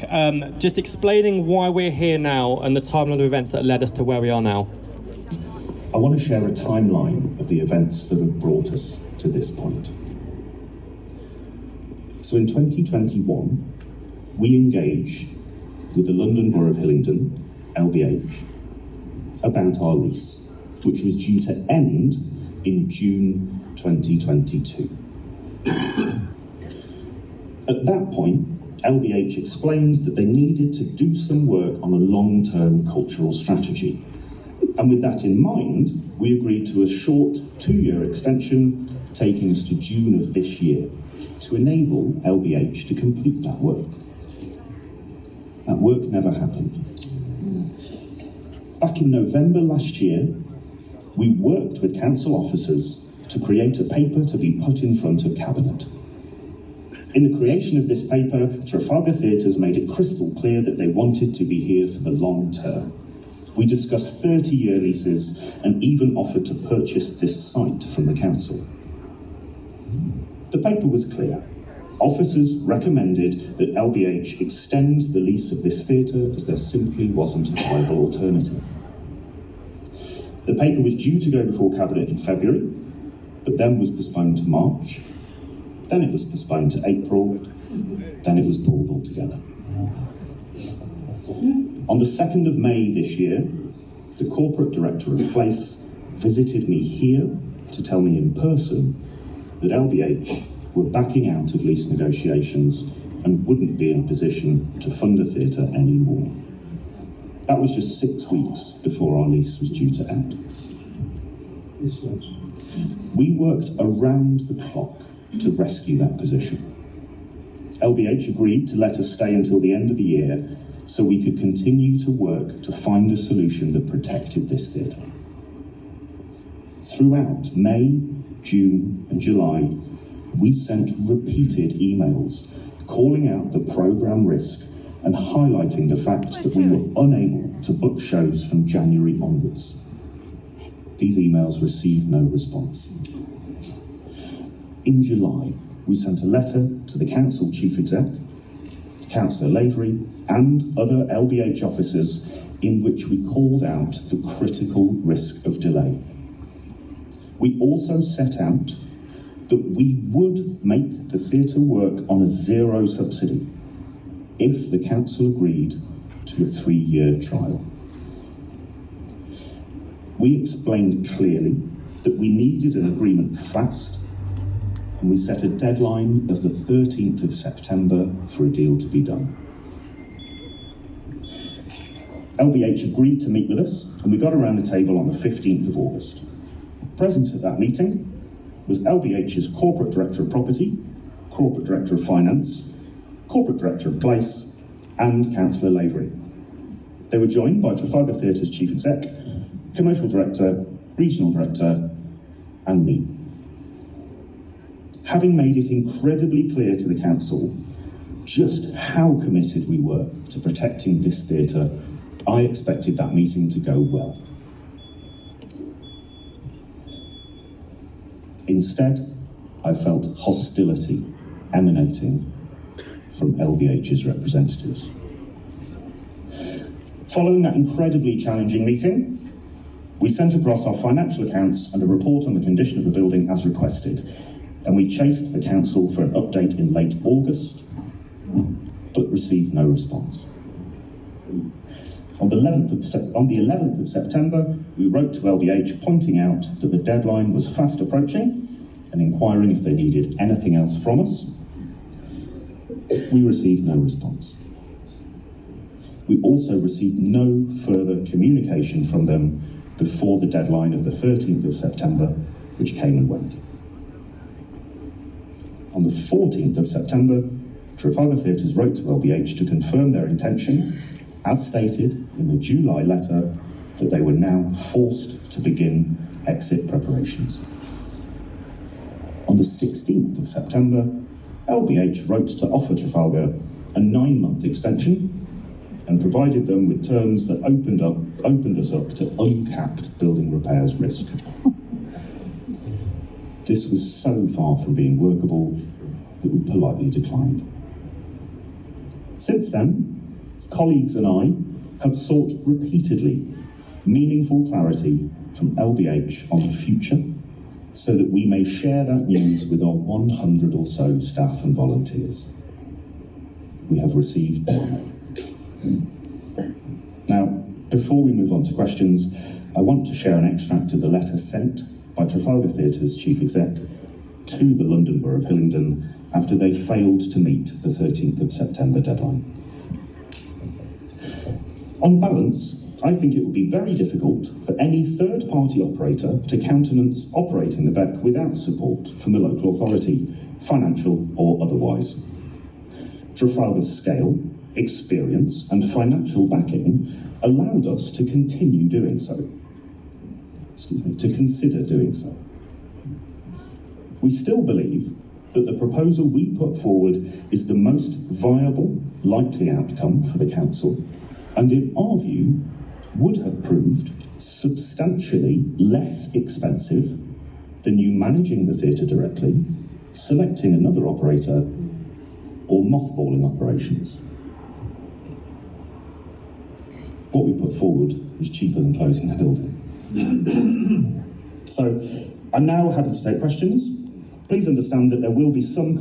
Beck, just explaining why we're here now and the timeline of events that led us to where we are now. I want to share a timeline of the events that have brought us to this point. So in 2021, we engaged with the London Borough of Hillingdon, LBH, about our lease, which was due to end in June 2022. At that point, LBH explained that they needed to do some work on a long-term cultural strategy. And with that in mind, we agreed to a short 2-year extension, taking us to June of this year, to enable LBH to complete that work. That work never happened. Back in November last year, we worked with council officers to create a paper to be put in front of Cabinet. In the creation of this paper, Trafalgar Theatres made it crystal clear that they wanted to be here for the long term. We discussed 30-year leases and even offered to purchase this site from the council. The paper was clear. Officers recommended that LBH extend the lease of this theatre as there simply wasn't a viable alternative. The paper was due to go before Cabinet in February, but then was postponed to March. Then it was postponed to April, then it was pulled altogether. On the 2nd of May this year, the corporate director of Place visited me here to tell me in person that LBH were backing out of lease negotiations and wouldn't be in a position to fund a theatre anymore. That was just 6 weeks before our lease was due to end. We worked around the clock to rescue that position. LBH agreed to let us stay until the end of the year so we could continue to work to find a solution that protected this theatre. Throughout May, June and July, we sent repeated emails calling out the programme risk and highlighting the fact that we were unable to book shows from January onwards. These emails received no response. In July, we sent a letter to the Council Chief Exec, Councillor Lavery, and other LBH officers in which we called out the critical risk of delay. We also set out that we would make the theatre work on a zero subsidy if the council agreed to a 3-year trial. We explained clearly that we needed an agreement fast, and we set a deadline of the 13th of September for a deal to be done. LBH agreed to meet with us, and we got around the table on the 15th of August. Present at that meeting was LBH's Corporate Director of Property, Corporate Director of Finance, Corporate Director of Place, and Councillor Lavery. They were joined by Trafalgar Theatre's Chief Exec, Commercial Director, Regional Director, and me. Having made it incredibly clear to the Council just how committed we were to protecting this theatre, I expected that meeting to go well. Instead, I felt hostility emanating from LBH's representatives. Following that incredibly challenging meeting, we sent across our financial accounts and a report on the condition of the building as requested, and we chased the council for an update in late August, but received no response. On the 11th of September, we wrote to LBH pointing out that the deadline was fast approaching and inquiring if they needed anything else from us. We received no response. We also received no further communication from them before the deadline of the 13th of September, which came and went. On the 14th of September, Trafalgar Theatres wrote to LBH to confirm their intention, as stated in the July letter, that they were now forced to begin exit preparations. On the 16th of September, LBH wrote to offer Trafalgar a 9-month extension and provided them with terms that opened us up to uncapped building repairs risk. This was so far from being workable that we politely declined. Since then, colleagues and I have sought repeatedly meaningful clarity from LBH on the future so that we may share that news with our 100 or so staff and volunteers. We have received none. Now, before we move on to questions, I want to share an extract of the letter sent by Trafalgar Theatre's chief exec to the London Borough of Hillingdon after they failed to meet the 13th of September deadline. On balance, I think it would be very difficult for any third-party operator to countenance operating the Beck without support from the local authority, financial or otherwise. Trafalgar's scale, experience and financial backing allowed us to continue doing so. To consider doing so. We still believe that the proposal we put forward is the most viable, likely outcome for the council, and in our view, would have proved substantially less expensive than you managing the theatre directly, selecting another operator, or mothballing operations. What we put forward was cheaper than closing the building. So, I'm now happy to take questions. Please understand that there will be some